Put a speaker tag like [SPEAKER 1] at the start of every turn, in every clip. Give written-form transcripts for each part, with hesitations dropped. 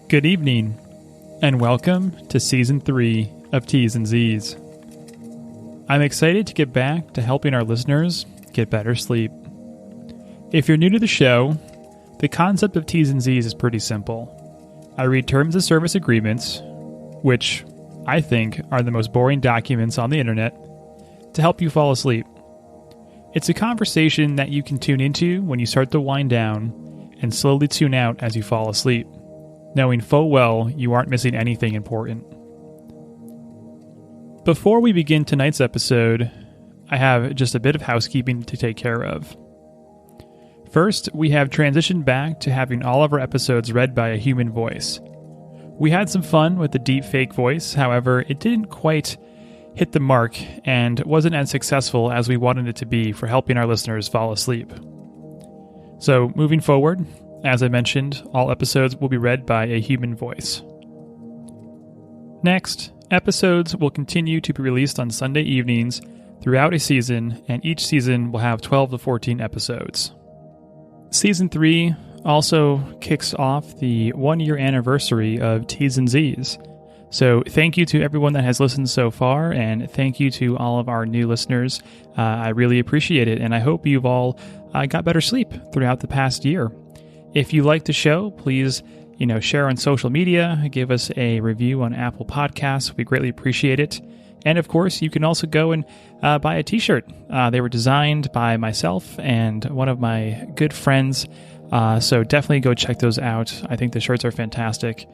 [SPEAKER 1] Good evening, and welcome to Season 3 of Ts&Zzz. I'm excited to get back to helping our listeners get better sleep. If you're new to the show, the concept of Ts&Zzz is pretty simple. I read terms of service agreements, which I think are the most boring documents on the internet, to help you fall asleep. It's a conversation that you can tune into when you start to wind down and slowly tune out as you fall asleep, knowing full well you aren't missing anything important. Before we begin tonight's episode, I have just a bit of housekeeping to take care of. First, we have transitioned back to having all of our episodes read by a human voice. We had some fun with the deep fake voice, however, it didn't quite hit the mark and wasn't as successful as we wanted it to be for helping our listeners fall asleep. So, moving forward, as I mentioned, all episodes will be read by a human voice. Next, episodes will continue to be released on Sunday evenings throughout a season, and each season will have 12 to 14 episodes. Season 3 also kicks off the 1-year anniversary of Ts&Zzz. So thank you to everyone that has listened so far, and thank you to all of our new listeners. I really appreciate it, and I hope you've all got better sleep throughout the past year. If you like the show, please share on social media, give us a review on Apple Podcasts. We greatly appreciate it. And of course, you can also go and buy a t-shirt. They were designed by myself and one of my good friends. So definitely go check those out. I think the shirts are fantastic.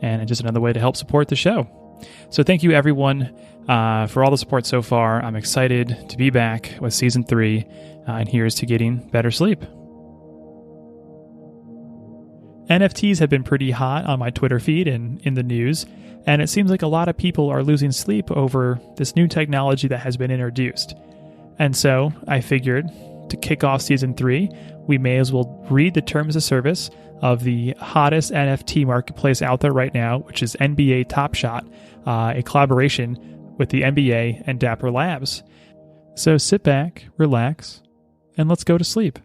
[SPEAKER 1] And it's just another way to help support the show. So thank you, everyone, for all the support so far. I'm excited to be back with Season 3, and here's to getting better sleep. NFTs have been pretty hot on my Twitter feed and in the news, and it seems like a lot of people are losing sleep over this new technology that has been introduced. And so I figured to kick off Season 3, we may as well read the terms of service of the hottest NFT marketplace out there right now, which is NBA Top Shot, a collaboration with the NBA and Dapper Labs. So sit back, relax, and let's go to sleep.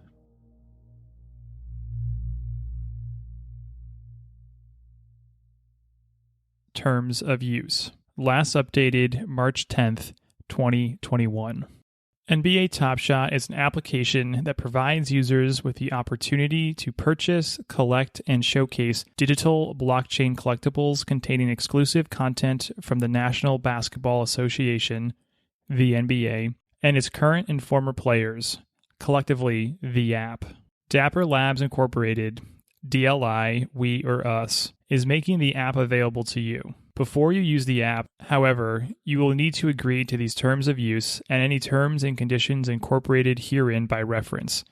[SPEAKER 1] Terms of use. Last updated March 10th, 2021. NBA Top Shot is an application that provides users with the opportunity to purchase, collect, and showcase digital blockchain collectibles containing exclusive content from the National Basketball Association, the NBA, and its current and former players, collectively the app. Dapper Labs Incorporated, DLI, we or us, is making the app available to you. Before you use the app, however, you will need to agree to these terms of use and any terms and conditions incorporated herein by reference,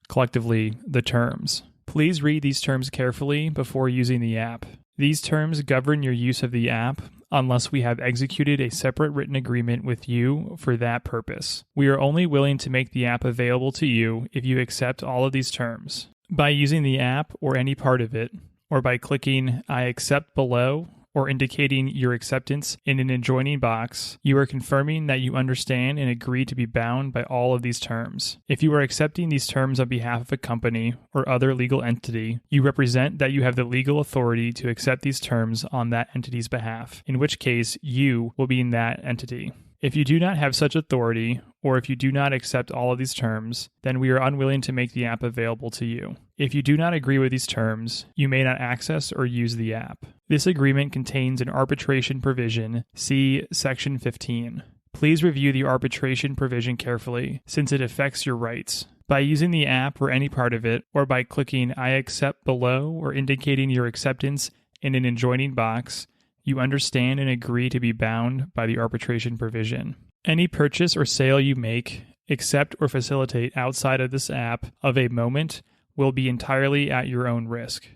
[SPEAKER 1] collectively the terms. Please read these terms carefully before using the app. These terms govern your use of the app unless we have executed a separate written agreement with you for that purpose. We are only willing to make the app available to you if you accept all of these terms. By using the app or any part of it, or by clicking I accept below, or indicating your acceptance in an adjoining box, you are confirming that you understand and agree to be bound by all of these terms. If you are accepting these terms on behalf of a company or other legal entity, you represent that you have the legal authority to accept these terms on that entity's behalf, in which case you will be in that entity. If you do not have such authority, or if you do not accept all of these terms, then we are unwilling to make the app available to you. If you do not agree with these terms, you may not access or use the app. This agreement contains an arbitration provision, see Section 15. Please review the arbitration provision carefully, since it affects your rights. By using the app or any part of it, or by clicking I accept below or indicating your acceptance in an adjoining box, you understand and agree to be bound by the arbitration provision. Any purchase or sale you make, accept or facilitate outside of this app of a moment will be entirely at your own risk.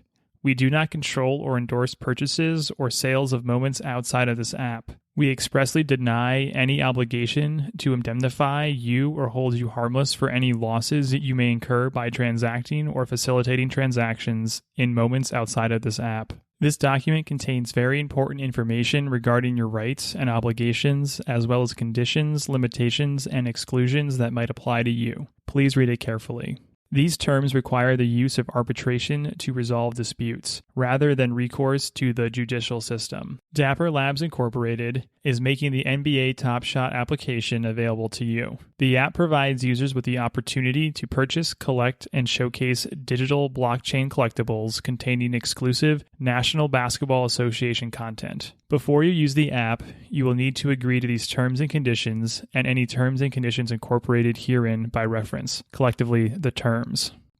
[SPEAKER 1] We do not control or endorse purchases or sales of moments outside of this app. We expressly deny any obligation to indemnify you or hold you harmless for any losses that you may incur by transacting or facilitating transactions in moments outside of this app. This document contains very important information regarding your rights and obligations, as well as conditions, limitations, and exclusions that might apply to you. Please read it carefully. These terms require the use of arbitration to resolve disputes, rather than recourse to the judicial system. Dapper Labs Incorporated is making the NBA Top Shot application available to you. The app provides users with the opportunity to purchase, collect, and showcase digital blockchain collectibles containing exclusive National Basketball Association content. Before you use the app, you will need to agree to these terms and conditions and any terms and conditions incorporated herein by reference, collectively the terms.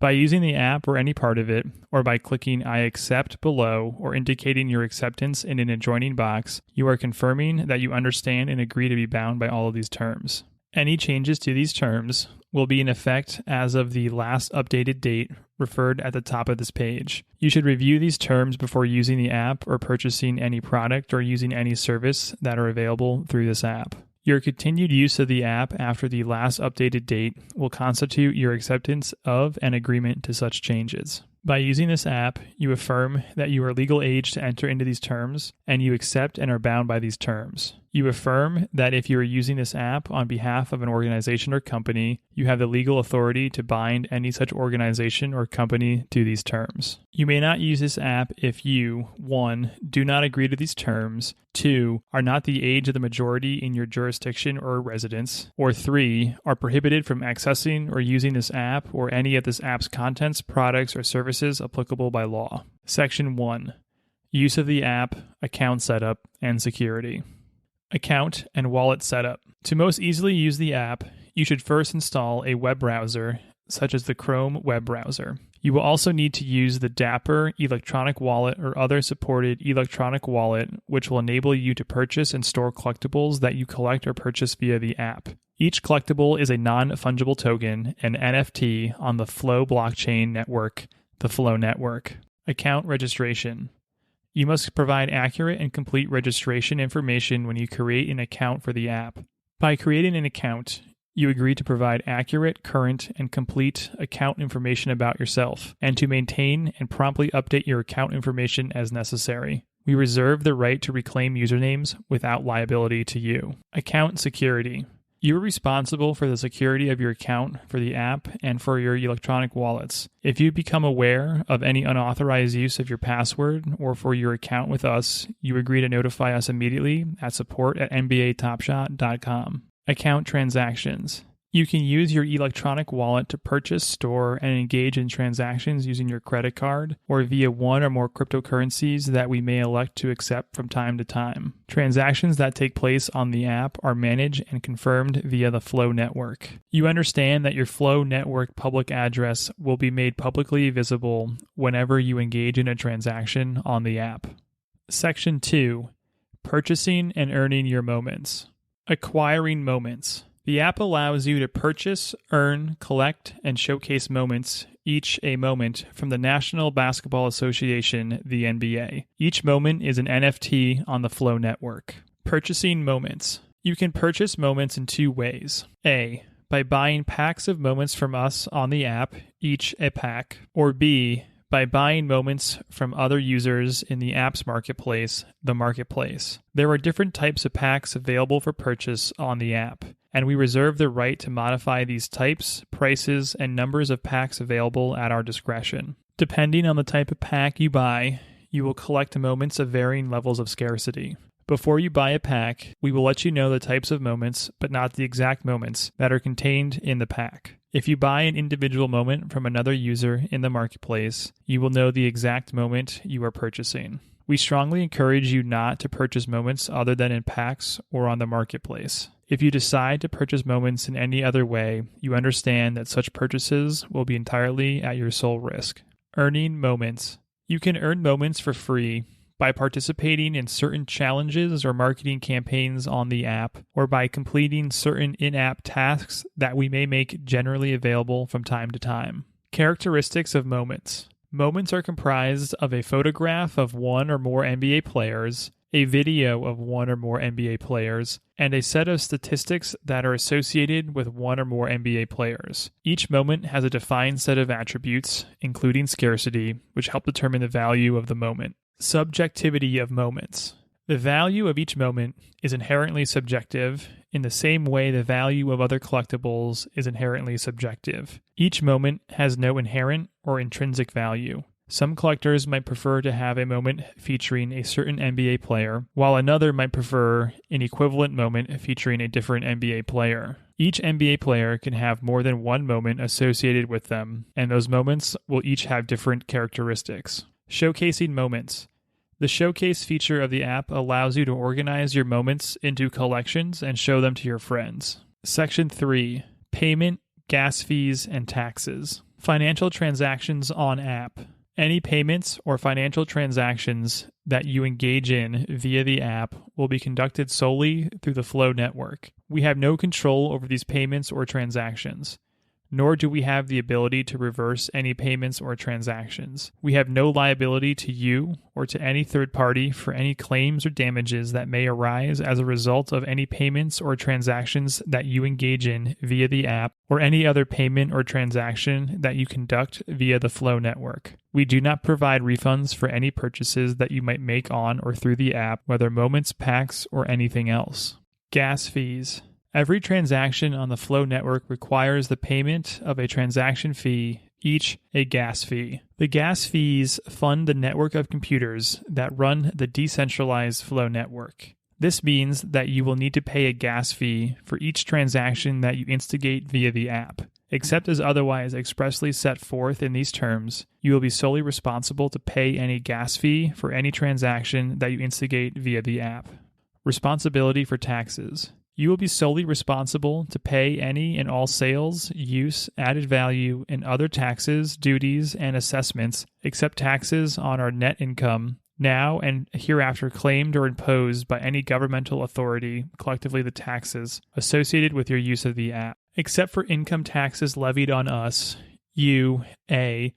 [SPEAKER 1] By using the app or any part of it, or by clicking I accept below or indicating your acceptance in an adjoining box, you are confirming that you understand and agree to be bound by all of these terms. Any changes to these terms will be in effect as of the last updated date referred at the top of this page. You should review these terms before using the app or purchasing any product or using any service that are available through this app. Your continued use of the app after the last updated date will constitute your acceptance of and agreement to such changes. By using this app, you affirm that you are legal age to enter into these terms, and you accept and are bound by these terms. You affirm that if you are using this app on behalf of an organization or company, you have the legal authority to bind any such organization or company to these terms. You may not use this app if you, 1. Do not agree to these terms, 2. Are not the age of the majority in your jurisdiction or residence, or 3. Are prohibited from accessing or using this app or any of this app's contents, products, or services applicable by law. Section 1. Use of the app, account setup, and security. Account and wallet setup. To most easily use the app, you should first install a web browser, such as the Chrome web browser. You will also need to use the Dapper electronic wallet or other supported electronic wallet, which will enable you to purchase and store collectibles that you collect or purchase via the app. Each collectible is a non-fungible token, an NFT, on the Flow blockchain network, the Flow network. Account registration. You must provide accurate and complete registration information when you create an account for the app. By creating an account, you agree to provide accurate, current, and complete account information about yourself, and to maintain and promptly update your account information as necessary. We reserve the right to reclaim usernames without liability to you. Account security. You are responsible for the security of your account for the app and for your electronic wallets. If you become aware of any unauthorized use of your password or for your account with us, you agree to notify us immediately at support@nbatopshot.com. Account transactions. You can use your electronic wallet to purchase, store, and engage in transactions using your credit card or via one or more cryptocurrencies that we may elect to accept from time to time. Transactions that take place on the app are managed and confirmed via the Flow network. You understand that your Flow network public address will be made publicly visible whenever you engage in a transaction on the app. Section 2. Purchasing and earning your moments. Acquiring moments. The app allows you to purchase, earn, collect, and showcase moments, each a moment, from the National Basketball Association, the NBA. Each moment is an NFT on the Flow network. Purchasing moments. You can purchase moments in two ways. A. By buying packs of moments from us on the app, each a pack. Or B. By buying moments from other users in the app's marketplace, the marketplace. There are different types of packs available for purchase on the app, and we reserve the right to modify these types, prices, and numbers of packs available at our discretion. Depending on the type of pack you buy, you will collect moments of varying levels of scarcity. Before you buy a pack, we will let you know the types of moments, but not the exact moments, that are contained in the pack. If you buy an individual moment from another user in the marketplace, you will know the exact moment you are purchasing. We strongly encourage you not to purchase moments other than in packs or on the marketplace. If you decide to purchase moments in any other way, you understand that such purchases will be entirely at your sole risk. Earning moments. You can earn moments for free by participating in certain challenges or marketing campaigns on the app, or by completing certain in-app tasks that we may make generally available from time to time. Characteristics of moments. Moments are comprised of a photograph of one or more NBA players, a video of one or more NBA players, and a set of statistics that are associated with one or more NBA players. Each moment has a defined set of attributes, including scarcity, which help determine the value of the moment. Subjectivity of moments. The value of each moment is inherently subjective in the same way the value of other collectibles is inherently subjective. Each moment has no inherent or intrinsic value. Some collectors might prefer to have a moment featuring a certain NBA player, while another might prefer an equivalent moment featuring a different NBA player. Each NBA player can have more than one moment associated with them, and those moments will each have different characteristics. Showcasing moments. The Showcase feature of the app allows you to organize your moments into collections and show them to your friends. Section 3. Payment, gas fees, and taxes. Financial transactions on app. Any payments or financial transactions that you engage in via the app will be conducted solely through the Flow network. We have no control over these payments or transactions, nor do we have the ability to reverse any payments or transactions. We have no liability to you or to any third party for any claims or damages that may arise as a result of any payments or transactions that you engage in via the app or any other payment or transaction that you conduct via the Flow network. We do not provide refunds for any purchases that you might make on or through the app, whether moments, packs, or anything else. Gas fees. Every transaction on the Flow network requires the payment of a transaction fee, each a gas fee. The gas fees fund the network of computers that run the decentralized Flow network. This means that you will need to pay a gas fee for each transaction that you instigate via the app. Except as otherwise expressly set forth in these terms, you will be solely responsible to pay any gas fee for any transaction that you instigate via the app. Responsibility for taxes. You will be solely responsible to pay any and all sales, use, added value, and other taxes, duties, and assessments, except taxes on our net income, now and hereafter claimed or imposed by any governmental authority, collectively the taxes, associated with your use of the app. Except for income taxes levied on us, you, A,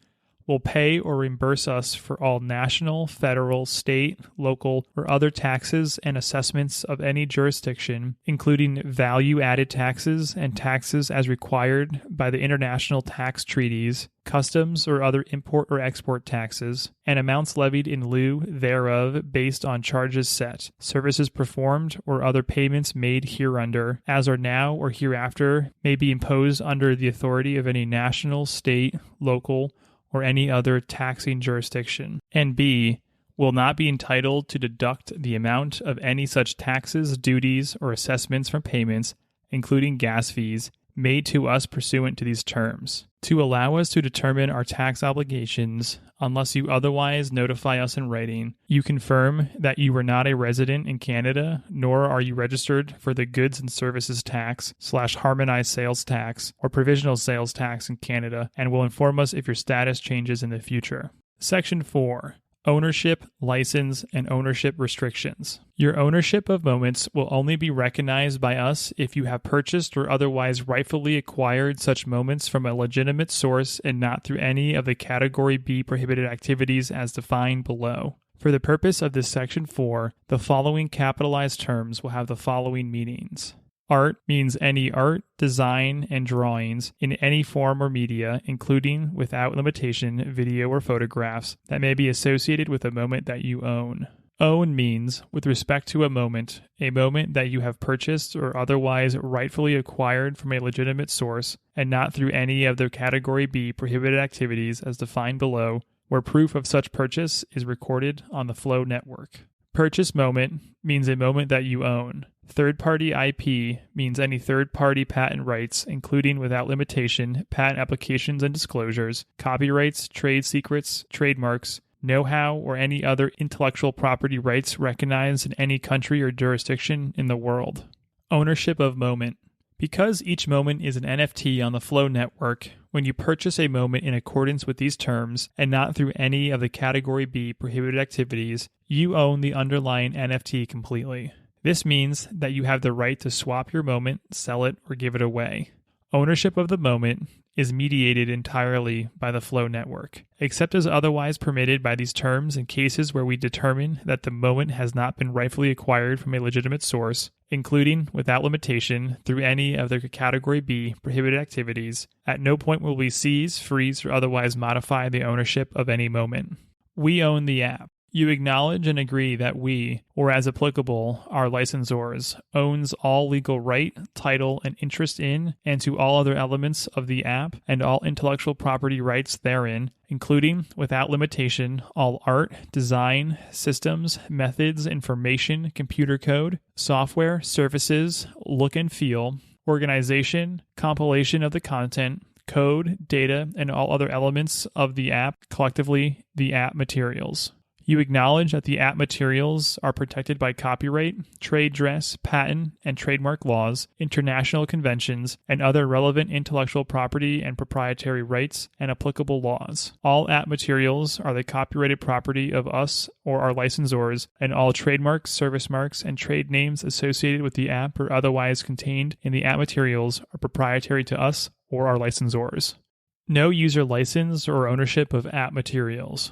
[SPEAKER 1] will pay or reimburse us for all national, federal, state, local, or other taxes and assessments of any jurisdiction, including value-added taxes and taxes as required by the international tax treaties, customs or other import or export taxes, and amounts levied in lieu thereof based on charges set, services performed, or other payments made hereunder, as are now or hereafter may be imposed under the authority of any national, state, local, or any other taxing jurisdiction, and B, will not be entitled to deduct the amount of any such taxes, duties, or assessments from payments, including gas fees, made to us pursuant to these terms. To allow us to determine our tax obligations, unless you otherwise notify us in writing, you confirm that you are not a resident in Canada, nor are you registered for the Goods and Services Tax / Harmonized Sales Tax or Provisional Sales Tax in Canada, and will inform us if your status changes in the future. Section 4. Ownership, license, and ownership restrictions. Your ownership of moments will only be recognized by us if you have purchased or otherwise rightfully acquired such moments from a legitimate source and not through any of the Category B prohibited activities as defined below. For the purpose of this Section 4, the following capitalized terms will have the following meanings. Art means any art, design, and drawings in any form or media, including, without limitation, video or photographs, that may be associated with a moment that you own. Own means, with respect to a moment that you have purchased or otherwise rightfully acquired from a legitimate source, and not through any of the Category B prohibited activities as defined below, where proof of such purchase is recorded on the Flow network. Purchase moment means a moment that you own. Third-party IP means any third-party patent rights, including without limitation, patent applications and disclosures, copyrights, trade secrets, trademarks, know-how, or any other intellectual property rights recognized in any country or jurisdiction in the world. Ownership of moment. Because each moment is an NFT on the Flow network, when you purchase a moment in accordance with these terms and not through any of the Category B prohibited activities, you own the underlying NFT completely. This means that you have the right to swap your moment, sell it, or give it away. Ownership of the moment is mediated entirely by the Flow network, except as otherwise permitted by these terms in cases where we determine that the moment has not been rightfully acquired from a legitimate source, including, without limitation, through any of the Category B prohibited activities. At no point will we seize, freeze, or otherwise modify the ownership of any moment. We own the app. You acknowledge and agree that we, or as applicable, our licensors, owns all legal right, title, and interest in, and to all other elements of the app, and all intellectual property rights therein, including, without limitation, all art, design, systems, methods, information, computer code, software, services, look and feel, organization, compilation of the content, code, data, and all other elements of the app, collectively the app materials. You acknowledge that the app materials are protected by copyright, trade dress, patent, and trademark laws, international conventions, and other relevant intellectual property and proprietary rights and applicable laws. All app materials are the copyrighted property of us or our licensors, and all trademarks, service marks, and trade names associated with the app or otherwise contained in the app materials are proprietary to us or our licensors. No user license or ownership of app materials.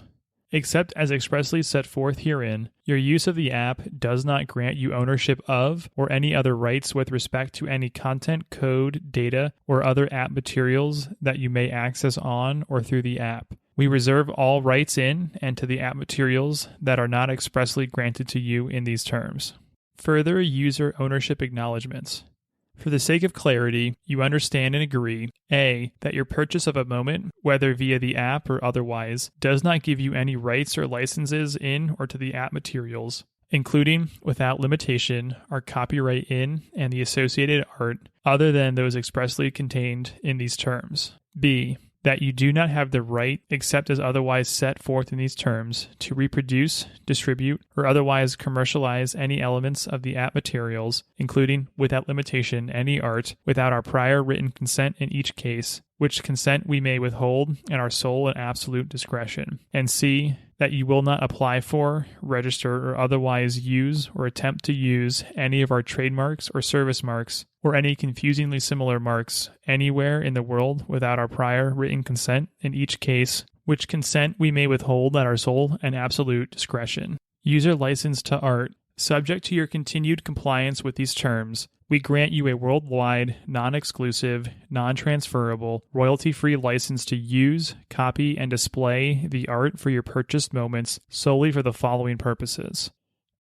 [SPEAKER 1] Except as expressly set forth herein, your use of the app does not grant you ownership of or any other rights with respect to any content, code, data, or other app materials that you may access on or through the app. We reserve all rights in and to the app materials that are not expressly granted to you in these terms. Further user ownership acknowledgments. For the sake of clarity, you understand and agree, A, that your purchase of a moment, whether via the app or otherwise, does not give you any rights or licenses in or to the app materials, including, without limitation, our copyright in and the associated art, other than those expressly contained in these terms. B, that you do not have the right, except as otherwise set forth in these terms, to reproduce, distribute, or otherwise commercialize any elements of the app materials, including, without limitation, any art, without our prior written consent in each case, which consent we may withhold in our sole and absolute discretion. And C, that you will not apply for, register, or otherwise use or attempt to use any of our trademarks or service marks, or any confusingly similar marks anywhere in the world without our prior written consent in each case, which consent we may withhold at our sole and absolute discretion. User license to art. Subject to your continued compliance with these terms, we grant you a worldwide, non-exclusive, non-transferable, royalty-free license to use, copy, and display the art for your purchased moments solely for the following purposes.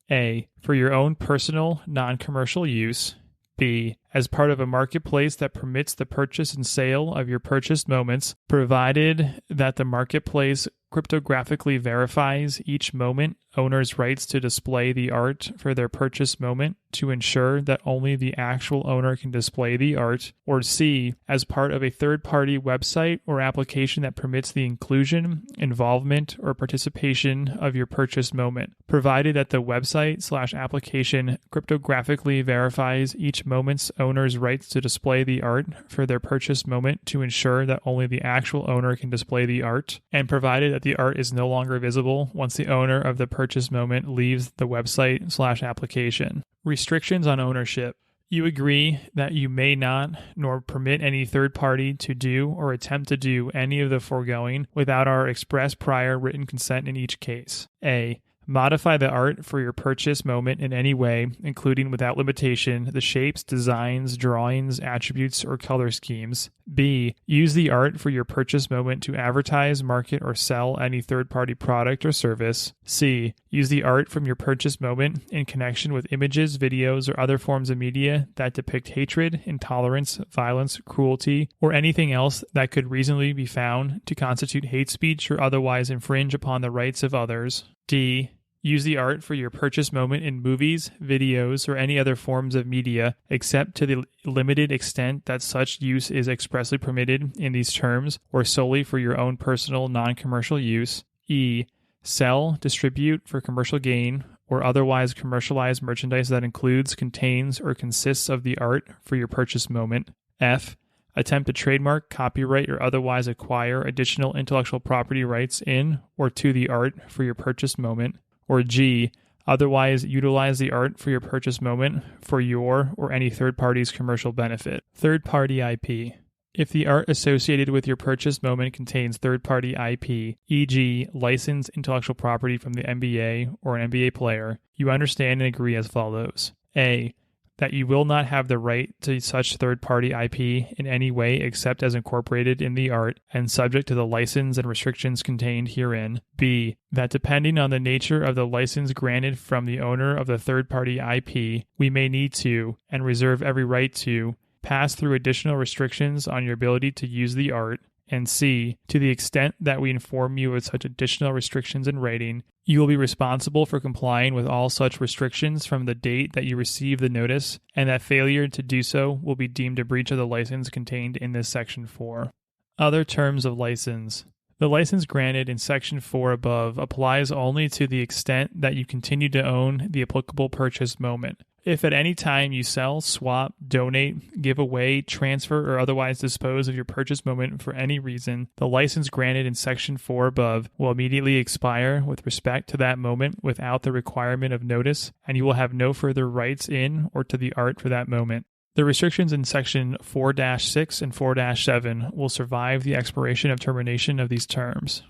[SPEAKER 1] A. For your own personal, non-commercial use. B. As part of a marketplace that permits the purchase and sale of your purchased moments, provided that the marketplace cryptographically verifies each moment owner's rights to display the art for their purchased moment to ensure that only the actual owner can display the art, or C, as part of a third-party website or application that permits the inclusion, involvement, or participation of your purchased moment, provided that the website/application cryptographically verifies each moment's owner's rights to display the art for their purchased moment to ensure that only the actual owner can display the art, and provided that the art is no longer visible once the owner of the purchased moment leaves the website/application. Restrictions on ownership. You agree that you may not, nor permit any third party to do or attempt to do any of the foregoing without our express prior written consent in each case. A. Modify the art for your purchase moment in any way, including without limitation the shapes, designs, drawings, attributes, or color schemes. B. Use the art for your purchase moment to advertise, market, or sell any third-party product or service. C. Use the art from your purchase moment in connection with images, videos, or other forms of media that depict hatred, intolerance, violence, cruelty, or anything else that could reasonably be found to constitute hate speech or otherwise infringe upon the rights of others. D. Use the art for your purchase moment in movies, videos, or any other forms of media, except to the limited extent that such use is expressly permitted in these terms, or solely for your own personal, non-commercial use. E. Sell, distribute for commercial gain, or otherwise commercialize merchandise that includes, contains, or consists of the art for your purchase moment. F. Attempt to trademark, copyright, or otherwise acquire additional intellectual property rights in or to the art for your purchase moment. Or G, otherwise utilize the art for your purchase moment for your or any third party's commercial benefit. Third-party IP. If the art associated with your purchase moment contains third-party IP, e.g. licensed intellectual property from the NBA or an NBA player, you understand and agree as follows. A. that you will not have the right to such third-party IP in any way except as incorporated in the art and subject to the license and restrictions contained herein. B. That depending on the nature of the license granted from the owner of the third-party IP, we may need to, and reserve every right to, pass through additional restrictions on your ability to use the art. And C, to the extent that we inform you of such additional restrictions in writing, you will be responsible for complying with all such restrictions from the date that you receive the notice, and that failure to do so will be deemed a breach of the license contained in this Section 4. Other terms of license. The license granted in Section 4 above applies only to the extent that you continue to own the applicable purchase moment. If at any time you sell, swap, donate, give away, transfer, or otherwise dispose of your purchase moment for any reason, the license granted in Section 4 above will immediately expire with respect to that moment without the requirement of notice, and you will have no further rights in or to the art for that moment. The restrictions in Section 4-6 and 4-7 will survive the expiration of termination of these terms.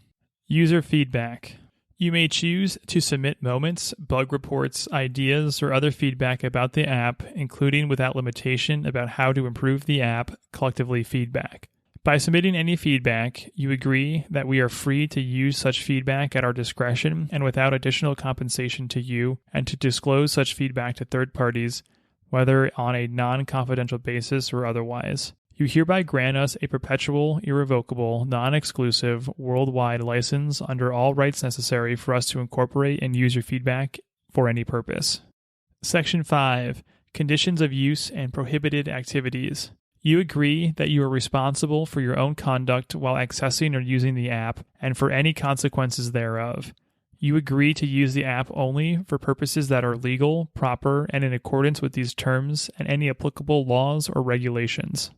[SPEAKER 1] User feedback. You may choose to submit moments, bug reports, ideas, or other feedback about the app, including without limitation about how to improve the app, collectively feedback. By submitting any feedback, you agree that we are free to use such feedback at our discretion and without additional compensation to you, and to disclose such feedback to third parties, whether on a non-confidential basis or otherwise. You hereby grant us a perpetual, irrevocable, non-exclusive, worldwide license under all rights necessary for us to incorporate and use your feedback for any purpose. Section 5. Conditions of use and prohibited activities. You agree that you are responsible for your own conduct while accessing or using the app and for any consequences thereof. You agree to use the app only for purposes that are legal, proper, and in accordance with these terms and any applicable laws or regulations.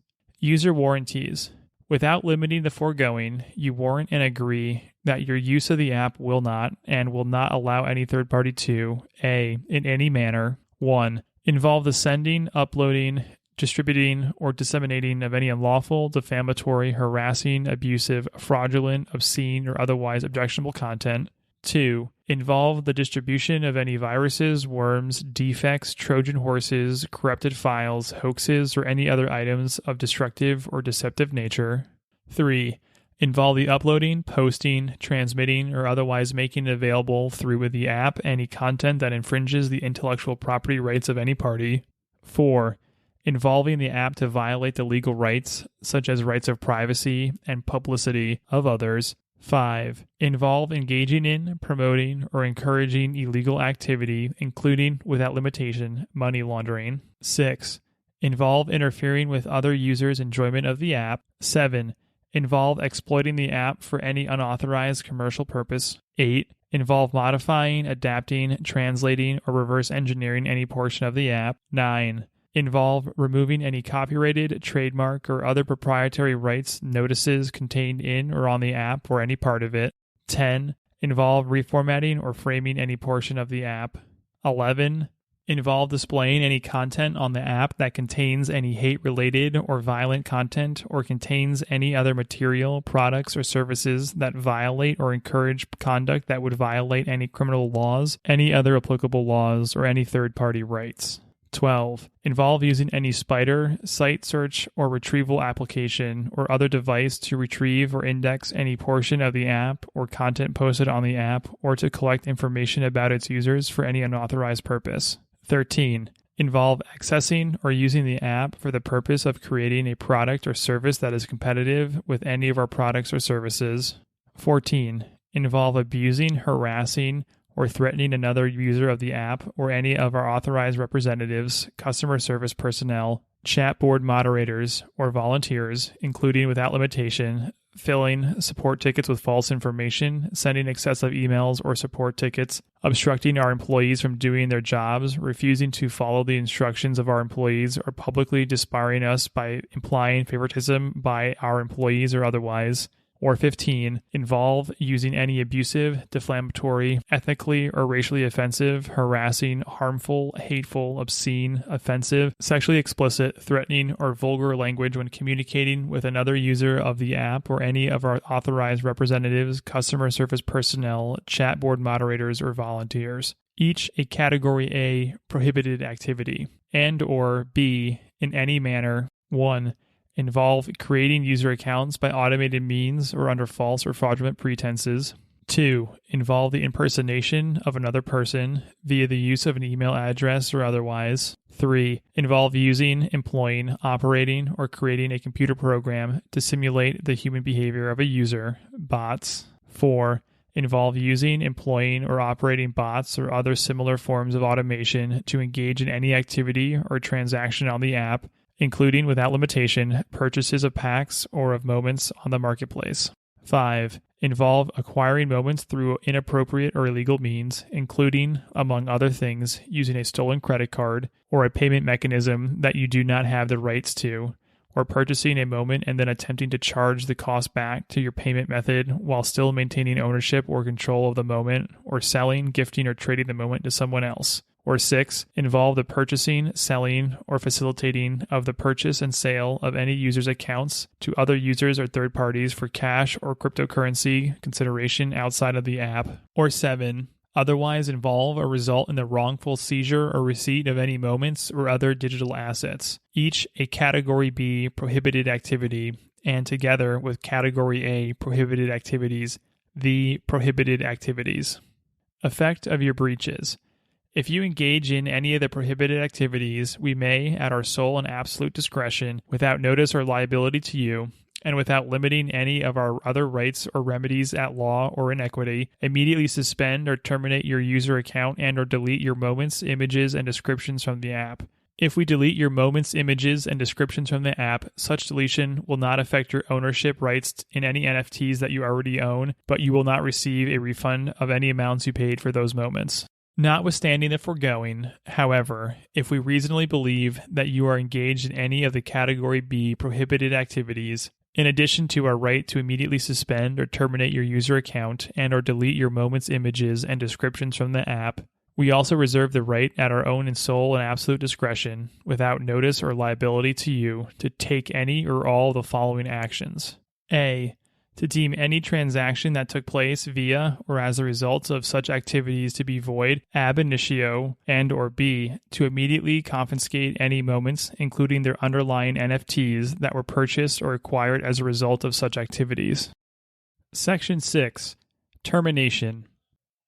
[SPEAKER 1] User warranties. Without limiting the foregoing, you warrant and agree that your use of the app will not and will not allow any third party to a. In any manner 1. Involve the sending, uploading, distributing, or disseminating of any unlawful, defamatory, harassing, abusive, fraudulent, obscene, or otherwise objectionable content. 2. Involve the distribution of any viruses, worms, defects, Trojan horses, corrupted files, hoaxes, or any other items of destructive or deceptive nature. 3. Involve the uploading, posting, transmitting, or otherwise making available through the app any content that infringes the intellectual property rights of any party. 4. Involving the app to violate the legal rights, such as rights of privacy and publicity, of others. 5. Involve engaging in, promoting, or encouraging illegal activity, including, without limitation, money laundering. 6. Involve interfering with other users' enjoyment of the app. 7. Involve exploiting the app for any unauthorized commercial purpose. 8. Involve modifying, adapting, translating, or reverse engineering any portion of the app. 9. Involve removing any copyrighted, trademark, or other proprietary rights notices contained in or on the app or any part of it. 10. Involve reformatting or framing any portion of the app. 11. Involve displaying any content on the app that contains any hate-related or violent content or contains any other material, products, or services that violate or encourage conduct that would violate any criminal laws, any other applicable laws, or any third-party rights. 12. Involve using any spider, site search, or retrieval application or other device to retrieve or index any portion of the app or content posted on the app or to collect information about its users for any unauthorized purpose. 13. Involve accessing or using the app for the purpose of creating a product or service that is competitive with any of our products or services. 14. Involve abusing, harassing, or threatening another user of the app or any of our authorized representatives, customer service personnel, chat board moderators, or volunteers, including without limitation, filling support tickets with false information, sending excessive emails or support tickets, obstructing our employees from doing their jobs, refusing to follow the instructions of our employees, or publicly disparaging us by implying favoritism by our employees or otherwise. Or 15, involve using any abusive, defamatory, ethnically or racially offensive, harassing, harmful, hateful, obscene, offensive, sexually explicit, threatening, or vulgar language when communicating with another user of the app or any of our authorized representatives, customer service personnel, chat board moderators, or volunteers. Each a Category A prohibited activity. and or B, in any manner, 1. Involve creating user accounts by automated means or under false or fraudulent pretenses. 2. Involve the impersonation of another person via the use of an email address or otherwise. 3. Involve using, employing, operating, or creating a computer program to simulate the human behavior of a user, bots. 4. Involve using, employing, or operating bots or other similar forms of automation to engage in any activity or transaction on the app, including, without limitation, purchases of packs or of moments on the marketplace. 5. Involve acquiring moments through inappropriate or illegal means, including, among other things, using a stolen credit card or a payment mechanism that you do not have the rights to, or purchasing a moment and then attempting to charge the cost back to your payment method while still maintaining ownership or control of the moment, or selling, gifting, or trading the moment to someone else. Or 6, involve the purchasing, selling, or facilitating of the purchase and sale of any user's accounts to other users or third parties for cash or cryptocurrency consideration outside of the app. Or 7, otherwise involve or result in the wrongful seizure or receipt of any moments or other digital assets, each a Category B prohibited activity, and together with Category A prohibited activities, the prohibited activities. Effect of your breaches. If you engage in any of the prohibited activities, we may, at our sole and absolute discretion, without notice or liability to you, and without limiting any of our other rights or remedies at law or in equity, immediately suspend or terminate your user account and or delete your moments, images, and descriptions from the app. If we delete your moments, images, and descriptions from the app, such deletion will not affect your ownership rights in any NFTs that you already own, but you will not receive a refund of any amounts you paid for those moments. Notwithstanding the foregoing, however, if we reasonably believe that you are engaged in any of the Category B prohibited activities, in addition to our right to immediately suspend or terminate your user account and or delete your moments, images, and descriptions from the app, we also reserve the right at our own and sole and absolute discretion, without notice or liability to you, to take any or all of the following actions. A. To deem any transaction that took place via or as a result of such activities to be void ab initio, and or B, to immediately confiscate any moments, including their underlying NFTs, that were purchased or acquired as a result of such activities. Section 6. Termination.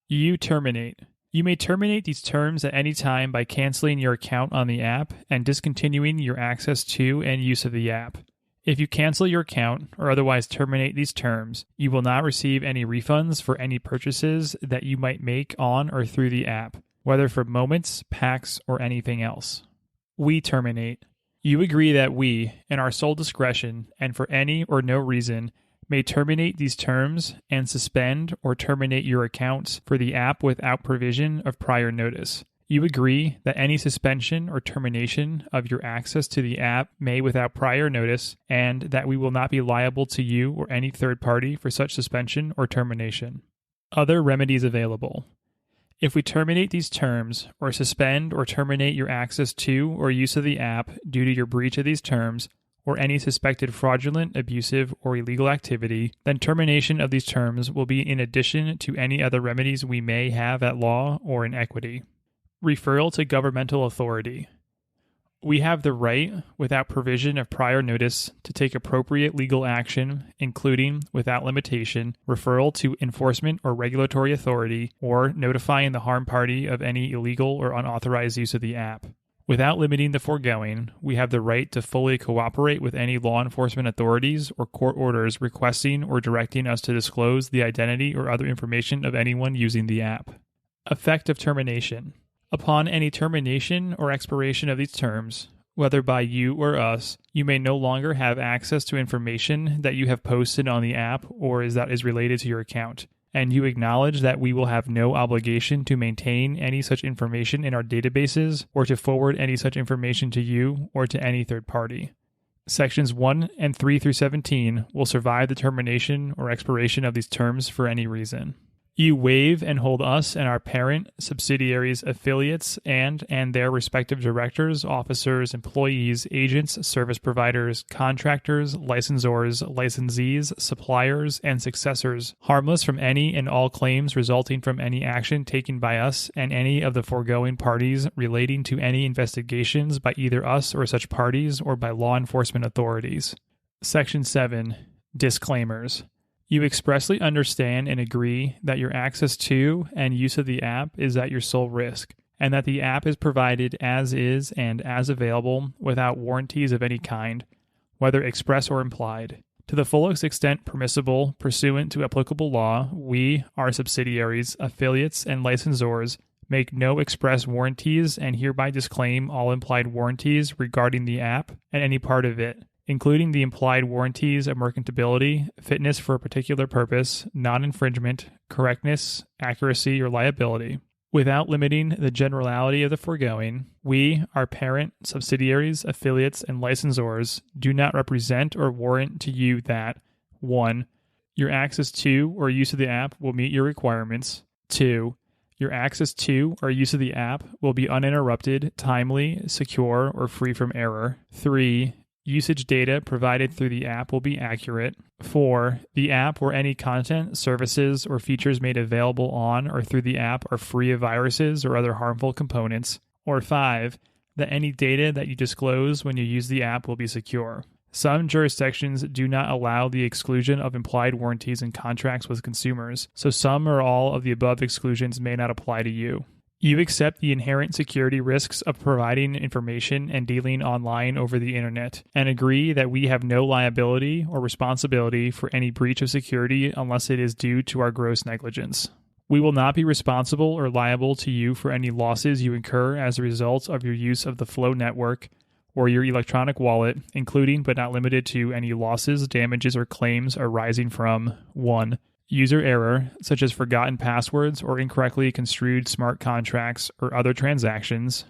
[SPEAKER 1] You terminate. You may terminate these terms at any time by canceling your account on the app and discontinuing your access to and use of the app. If you cancel your account or otherwise terminate these terms, you will not receive any refunds for any purchases that you might make on or through the app, whether for moments, packs, or anything else. We terminate. You agree that we, in our sole discretion and for any or no reason, may terminate these terms and suspend or terminate your accounts for the app without provision of prior notice. You agree that any suspension or termination of your access to the app may without prior notice, and that we will not be liable to you or any third party for such suspension or termination. Other remedies available. If we terminate these terms, or suspend or terminate your access to or use of the app due to your breach of these terms, or any suspected fraudulent, abusive, or illegal activity, then termination of these terms will be in addition to any other remedies we may have at law or in equity. Referral to governmental authority. We have the right, without provision of prior notice, to take appropriate legal action, including, without limitation, referral to enforcement or regulatory authority, or notifying the harm party of any illegal or unauthorized use of the app. Without limiting the foregoing, we have the right to fully cooperate with any law enforcement authorities or court orders requesting or directing us to disclose the identity or other information of anyone using the app. Effect of termination. Upon any termination or expiration of these terms, whether by you or us, you may no longer have access to information that you have posted on the app or that is related to your account, and you acknowledge that we will have no obligation to maintain any such information in our databases or to forward any such information to you or to any third party. Sections 1 and 3 through 17 will survive the termination or expiration of these terms for any reason. You waive and hold us and our parent, subsidiaries, affiliates, and their respective directors, officers, employees, agents, service providers, contractors, licensors, licensees, suppliers, and successors, harmless from any and all claims resulting from any action taken by us and any of the foregoing parties relating to any investigations by either us or such parties or by law enforcement authorities. Section 7. Disclaimers. You expressly understand and agree that your access to and use of the app is at your sole risk, and that the app is provided as is and as available without warranties of any kind, whether express or implied. To the fullest extent permissible pursuant to applicable law, we, our subsidiaries, affiliates, and licensors make no express warranties and hereby disclaim all implied warranties regarding the app and any part of it, including the implied warranties of merchantability, fitness for a particular purpose, non-infringement, correctness, accuracy, or liability. Without limiting the generality of the foregoing, we, our parent, subsidiaries, affiliates, and licensors, do not represent or warrant to you that 1. Your access to or use of the app will meet your requirements. 2. Your access to or use of the app will be uninterrupted, timely, secure, or free from error. 3. Usage data provided through the app will be accurate. 4. The app or any content, services, or features made available on or through the app are free of viruses or other harmful components. Or 5. That any data that you disclose when you use the app will be secure. Some jurisdictions do not allow the exclusion of implied warranties in contracts with consumers, so some or all of the above exclusions may not apply to you. You accept the inherent security risks of providing information and dealing online over the internet, and agree that we have no liability or responsibility for any breach of security unless it is due to our gross negligence. We will not be responsible or liable to you for any losses you incur as a result of your use of the Flow network or your electronic wallet, including but not limited to any losses, damages, or claims arising from 1. User error, such as forgotten passwords or incorrectly construed smart contracts or other transactions.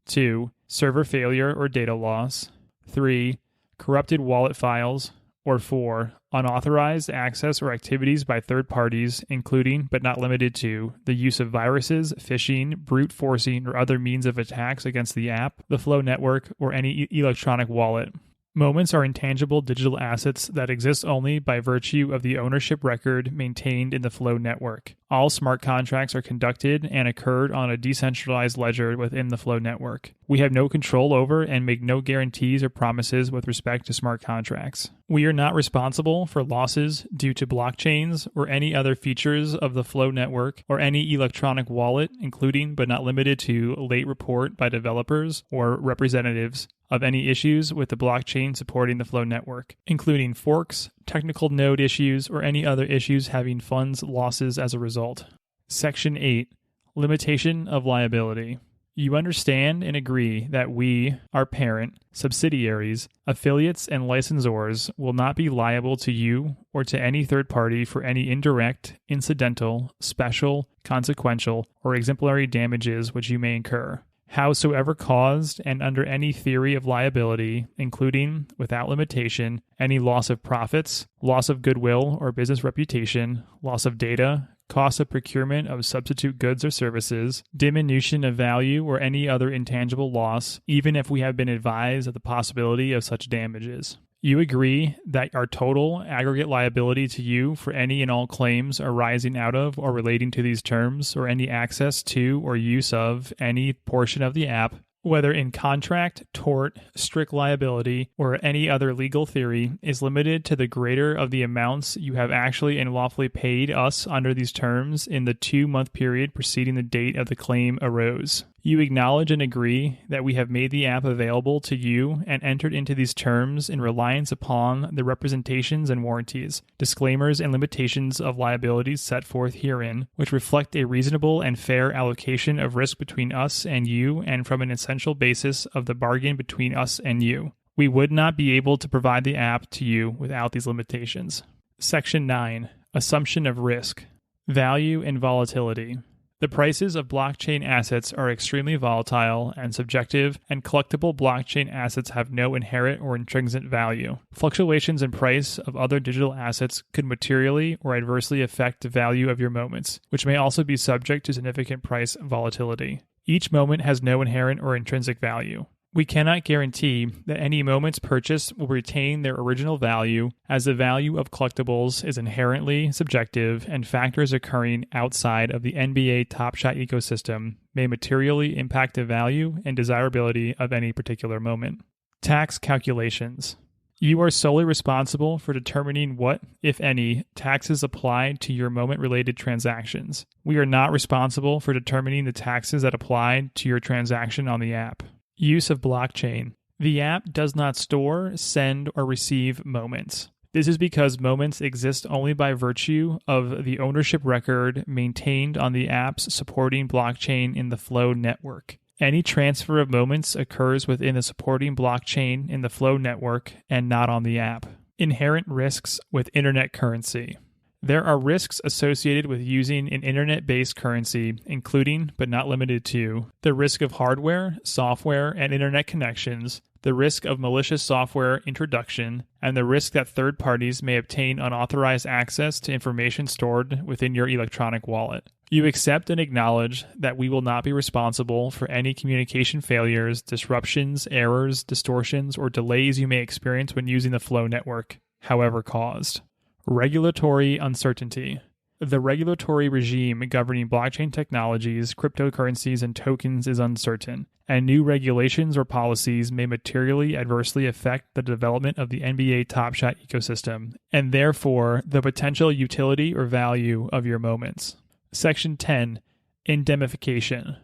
[SPEAKER 1] 2. Server failure or data loss. 3. Corrupted wallet files. Or 4. Unauthorized access or activities by third parties, including but not limited to the use of viruses, phishing, brute forcing, or other means of attacks against the app, the Flow network, or any electronic wallet. Moments are intangible digital assets that exist only by virtue of the ownership record maintained in the Flow network. All smart contracts are conducted and occurred on a decentralized ledger within the Flow network. We have no control over and make no guarantees or promises with respect to smart contracts. We are not responsible for losses due to blockchains or any other features of the Flow network or any electronic wallet, including but not limited to late report by developers or representatives of any issues with the blockchain supporting the Flow network, including forks, technical node issues, or any other issues having funds losses as a result. Section 8. Limitation of liability. You understand and agree that we, our parent, subsidiaries, affiliates, and licensors will not be liable to you or to any third party for any indirect, incidental, special, consequential, or exemplary damages which you may incur, howsoever caused, and under any theory of liability, including, without limitation, any loss of profits, loss of goodwill or business reputation, loss of data, cost of procurement of substitute goods or services, diminution of value, or any other intangible loss, even if we have been advised of the possibility of such damages. You agree that our total aggregate liability to you for any and all claims arising out of or relating to these terms or any access to or use of any portion of the app, whether in contract, tort, strict liability, or any other legal theory, is limited to the greater of the amounts you have actually and lawfully paid us under these terms in the 2-month period preceding the date of the claim arose. You acknowledge and agree that we have made the app available to you and entered into these terms in reliance upon the representations and warranties, disclaimers, and limitations of liabilities set forth herein, which reflect a reasonable and fair allocation of risk between us and you and from an essential basis of the bargain between us and you. We would not be able to provide the app to you without these limitations. Section 9. Assumption of risk. Value and volatility. The prices of blockchain assets are extremely volatile and subjective, and collectible blockchain assets have no inherent or intrinsic value. Fluctuations in price of other digital assets could materially or adversely affect the value of your moments, which may also be subject to significant price volatility. Each moment has no inherent or intrinsic value. We cannot guarantee that any moments purchased will retain their original value, as the value of collectibles is inherently subjective and factors occurring outside of the NBA Top Shot ecosystem may materially impact the value and desirability of any particular moment. Tax calculations. You are solely responsible for determining what, if any, taxes apply to your moment-related transactions. We are not responsible for determining the taxes that apply to your transaction on the app. Use of blockchain. The app does not store, send, or receive moments. This is because moments exist only by virtue of the ownership record maintained on the app's supporting blockchain in the Flow network. Any transfer of moments occurs within the supporting blockchain in the Flow network and not on the app. Inherent risks with internet currency. There are risks associated with using an internet-based currency, including, but not limited to, the risk of hardware, software, and internet connections, the risk of malicious software introduction, and the risk that third parties may obtain unauthorized access to information stored within your electronic wallet. You accept and acknowledge that we will not be responsible for any communication failures, disruptions, errors, distortions, or delays you may experience when using the Flow network, however caused. Regulatory uncertainty. The regulatory regime governing blockchain technologies, cryptocurrencies, and tokens is uncertain, and new regulations or policies may materially adversely affect the development of the NBA Top Shot ecosystem, and therefore the potential utility or value of your moments. Section 10. Indemnification.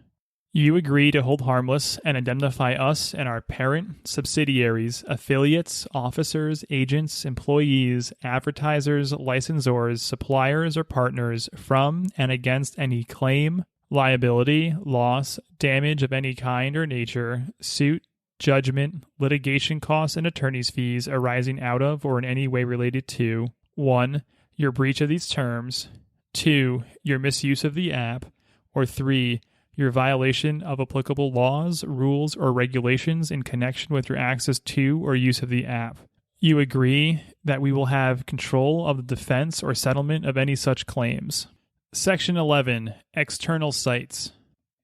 [SPEAKER 1] You agree to hold harmless and indemnify us and our parent, subsidiaries, affiliates, officers, agents, employees, advertisers, licensors, suppliers, or partners from and against any claim, liability, loss, damage of any kind or nature, suit, judgment, litigation costs, and attorney's fees arising out of or in any way related to 1. Your breach of these terms, 2. Your misuse of the app, or 3. Your violation of applicable laws, rules, or regulations in connection with your access to or use of the app. You agree that we will have control of the defense or settlement of any such claims. Section 11. External sites.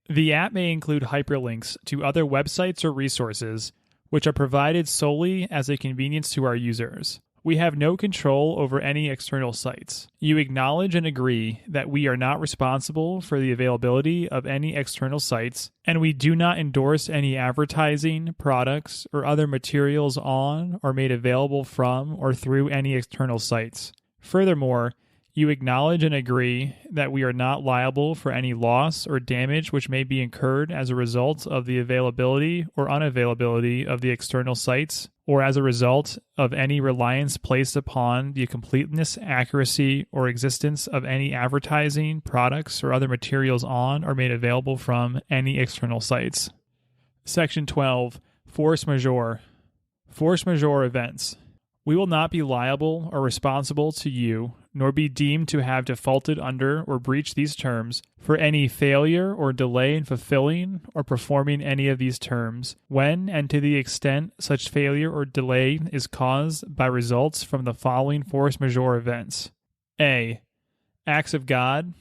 [SPEAKER 1] The app may include hyperlinks to other websites or resources, which are provided solely as a convenience to our users. We have no control over any external sites. You acknowledge and agree that we are not responsible for the availability of any external sites, and we do not endorse any advertising, products, or other materials on or made available from or through any external sites. Furthermore, you acknowledge and agree that we are not liable for any loss or damage which may be incurred as a result of the availability or unavailability of the external sites, or as a result of any reliance placed upon the completeness, accuracy, or existence of any advertising, products, or other materials on or made available from any external sites. Section 12. Force majeure. Force majeure events. We will not be liable or responsible to you, nor be deemed to have defaulted under or breached these terms for any failure or delay in fulfilling or performing any of these terms, when and to the extent such failure or delay is caused by results from the following force majeure events. A. Acts of God.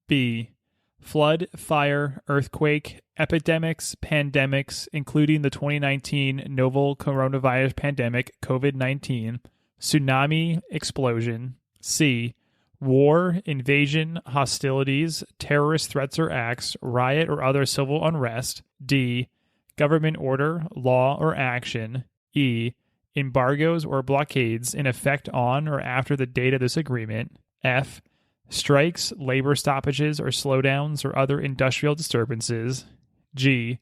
[SPEAKER 1] B. Flood, fire, earthquake, epidemics, pandemics, including the 2019 novel coronavirus pandemic, COVID-19, tsunami, explosion. C. War, invasion, hostilities, terrorist threats or acts, riot or other civil unrest. D. Government order, law, or action. E. Embargoes or blockades in effect on or after the date of this agreement. F. Strikes, labor stoppages or slowdowns or other industrial disturbances. G.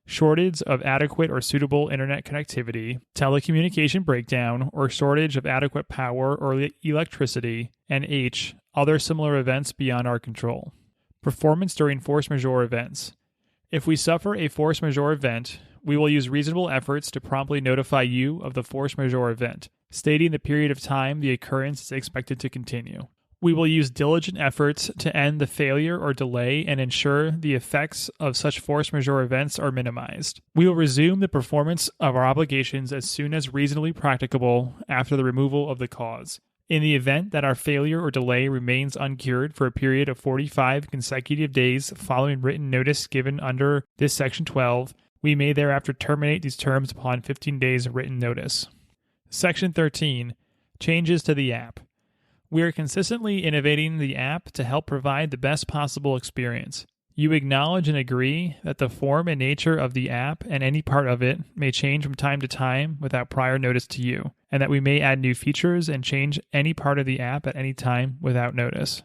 [SPEAKER 1] Shortage of adequate or suitable internet connectivity, telecommunication breakdown, or shortage of adequate power or electricity. And H. Other similar events beyond our control. Performance during force majeure events. If we suffer a force majeure event, we will use reasonable efforts to promptly notify you of the force majeure event, stating the period of time the occurrence is expected to continue. We will use diligent efforts to end the failure or delay and ensure the effects of such force majeure events are minimized. We will resume the performance of our obligations as soon as reasonably practicable after the removal of the cause. In the event that our failure or delay remains uncured for a period of 45 consecutive days following written notice given under this Section 12, we may thereafter terminate these terms upon 15 days written notice. Section 13. Changes to the app. We are consistently innovating the app to help provide the best possible experience. You acknowledge and agree that the form and nature of the app and any part of it may change from time to time without prior notice to you, and that we may add new features and change any part of the app at any time without notice.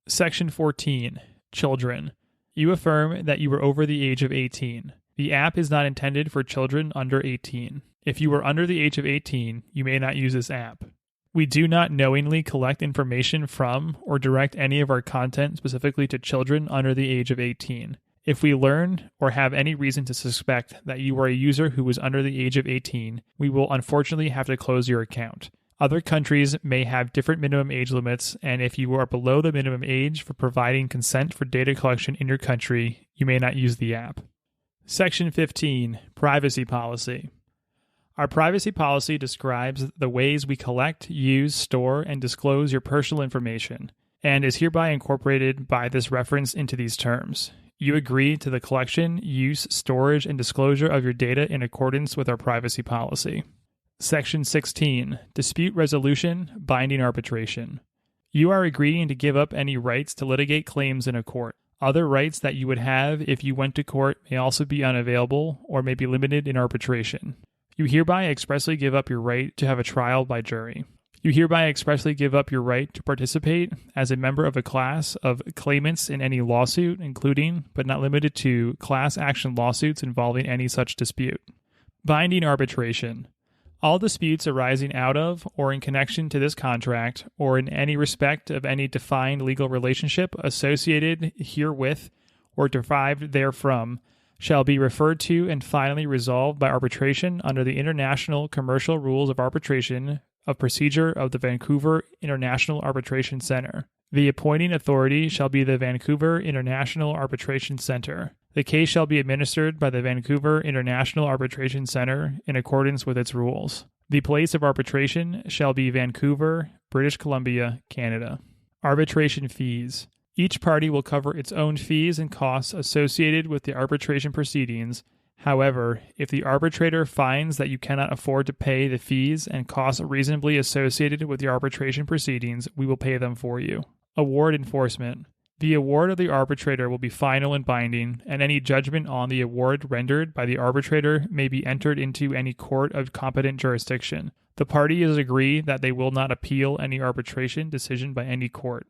[SPEAKER 1] Section 14. Children. You affirm that you are over the age of 18. The app is not intended for children under 18. If you are under the age of 18, you may not use this app. We do not knowingly collect information from or direct any of our content specifically to children under the age of 18. If we learn or have any reason to suspect that you are a user who is under the age of 18, we will unfortunately have to close your account. Other countries may have different minimum age limits, and if you are below the minimum age for providing consent for data collection in your country, you may not use the app. Section 15. Privacy Policy. Our privacy policy describes the ways we collect, use, store, and disclose your personal information, and is hereby incorporated by this reference into these terms. You agree to the collection, use, storage, and disclosure of your data in accordance with our privacy policy. Section 16. Dispute Resolution, Binding Arbitration. You are agreeing to give up any rights to litigate claims in a court. Other rights that you would have if you went to court may also be unavailable or may be limited in arbitration. You hereby expressly give up your right to have a trial by jury. You hereby expressly give up your right to participate as a member of a class of claimants in any lawsuit, including, but not limited to, class action lawsuits involving any such dispute. Binding arbitration. All disputes arising out of or in connection to this contract, or in any respect of any defined legal relationship associated herewith or derived therefrom, shall be referred to and finally resolved by arbitration under the International Commercial Rules of Arbitration of Procedure of the Vancouver International Arbitration Centre. The appointing authority shall be the Vancouver International Arbitration Centre. The case shall be administered by the Vancouver International Arbitration Centre in accordance with its rules. The place of arbitration shall be Vancouver, British Columbia, Canada. Arbitration fees. Each party will cover its own fees and costs associated with the arbitration proceedings. However, if the arbitrator finds that you cannot afford to pay the fees and costs reasonably associated with the arbitration proceedings, we will pay them for you. Award enforcement. The award of the arbitrator will be final and binding, and any judgment on the award rendered by the arbitrator may be entered into any court of competent jurisdiction. The parties agree that they will not appeal any arbitration decision by any court.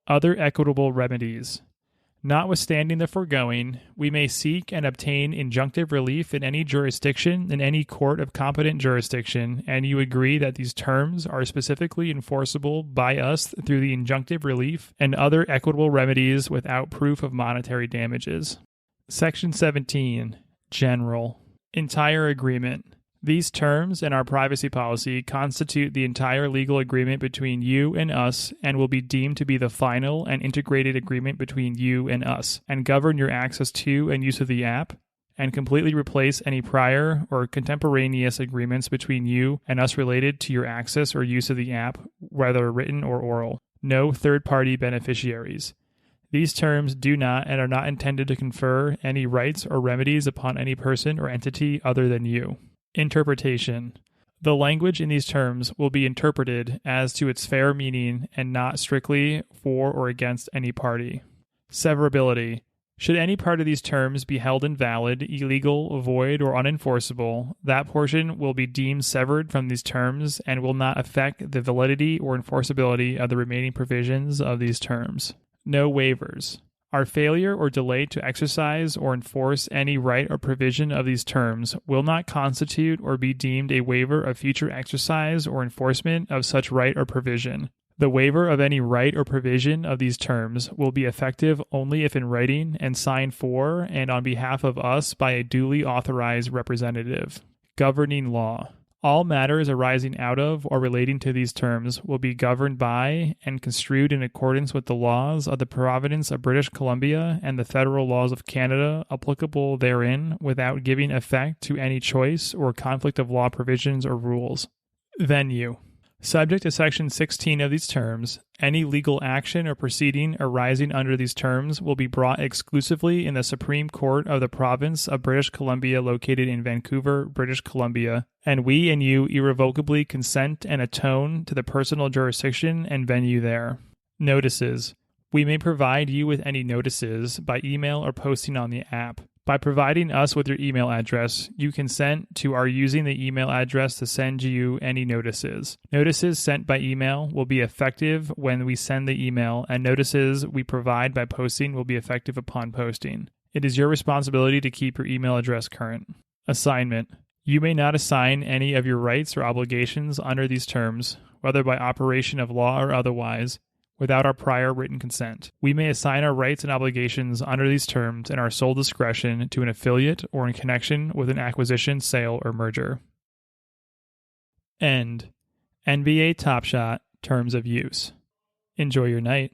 [SPEAKER 1] Other equitable remedies. Notwithstanding the foregoing, we may seek and obtain injunctive relief in any jurisdiction in any court of competent jurisdiction, and you agree that these terms are specifically enforceable by us through the injunctive relief and other equitable remedies without proof of monetary damages. Section 17. General. Entire agreement. These terms and our privacy policy constitute the entire legal agreement between you and us and will be deemed to be the final and integrated agreement between you and us, and govern your access to and use of the app, and completely replace any prior or contemporaneous agreements between you and us related to your access or use of the app, whether written or oral. No third-party beneficiaries. These terms do not and are not intended to confer any rights or remedies upon any person or entity other than you. Interpretation. The language in these terms will be interpreted as to its fair meaning and not strictly for or against any party. Severability. Should any part of these terms be held invalid, illegal, void, or unenforceable, that portion will be deemed severed from these terms and will not affect the validity or enforceability of the remaining provisions of these terms. No waivers. Our failure or delay to exercise or enforce any right or provision of these terms will not constitute or be deemed a waiver of future exercise or enforcement of such right or provision. The waiver of any right or provision of these terms will be effective only if in writing and signed for and on behalf of us by a duly authorized representative. Governing law. All matters arising out of or relating to these terms will be governed by and construed in accordance with the laws of the province of British Columbia and the federal laws of Canada applicable therein, without giving effect to any choice or conflict of law provisions or rules. Venue. Subject to Section 16 of these terms, any legal action or proceeding arising under these terms will be brought exclusively in the Supreme Court of the Province of British Columbia located in Vancouver, British Columbia, and we and you irrevocably consent and atone to the personal jurisdiction and venue there. Notices. We may provide you with any notices by email or posting on the app. By providing us with your email address, you consent to our using the email address to send you any notices. Notices sent by email will be effective when we send the email, and notices we provide by posting will be effective upon posting. It is your responsibility to keep your email address current. Assignment. You may not assign any of your rights or obligations under these terms, whether by operation of law or otherwise, without our prior written consent. We may assign our rights and obligations under these terms in our sole discretion to an affiliate or in connection with an acquisition, sale, or merger. End. NBA Top Shot Terms of Use. Enjoy your night.